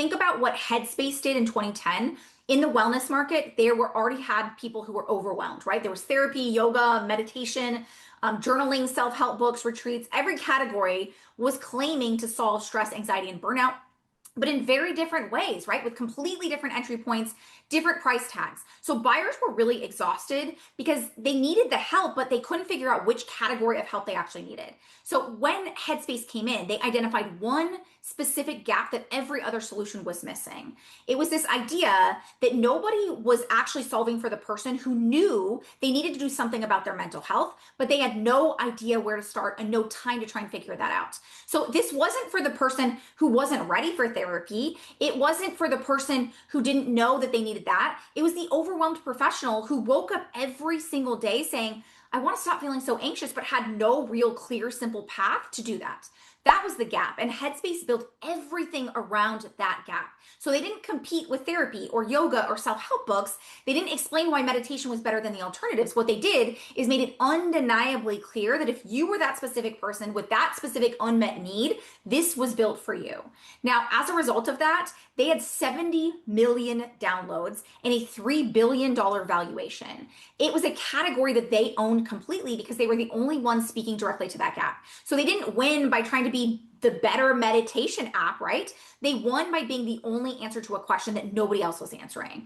Think about what Headspace did in 2010. In the wellness market, there were already had people who were overwhelmed, right? There was therapy, yoga, meditation, journaling, self-help books, retreats. Every category was claiming to solve stress, anxiety, and burnout, but in very different ways, right? With completely different entry points, different price tags. So buyers were really exhausted because they needed the help, but they couldn't figure out which category of help they actually needed. So when Headspace came in, they identified one specific gap that every other solution was missing. It was this idea that nobody was actually solving for the person who knew they needed to do something about their mental health, but they had no idea where to start and no time to try and figure that out. So this wasn't for the person who wasn't ready for therapy. It wasn't for the person who didn't know that they needed that. It was the overwhelmed professional who woke up every single day saying, I want to stop feeling so anxious, but had no real clear, simple path to do that. That was the gap. And Headspace built everything around that gap. So they didn't compete with therapy or yoga or self-help books. They didn't explain why meditation was better than the alternatives. What they did is made it undeniably clear that if you were that specific person with that specific unmet need, this was built for you. Now, as a result of that, they had 70 million downloads and a $3 billion valuation. It was a category that they owned completely because they were the only ones speaking directly to that gap. So they didn't win by trying to be the better meditation app, right? They won by being the only answer to a question that nobody else was answering.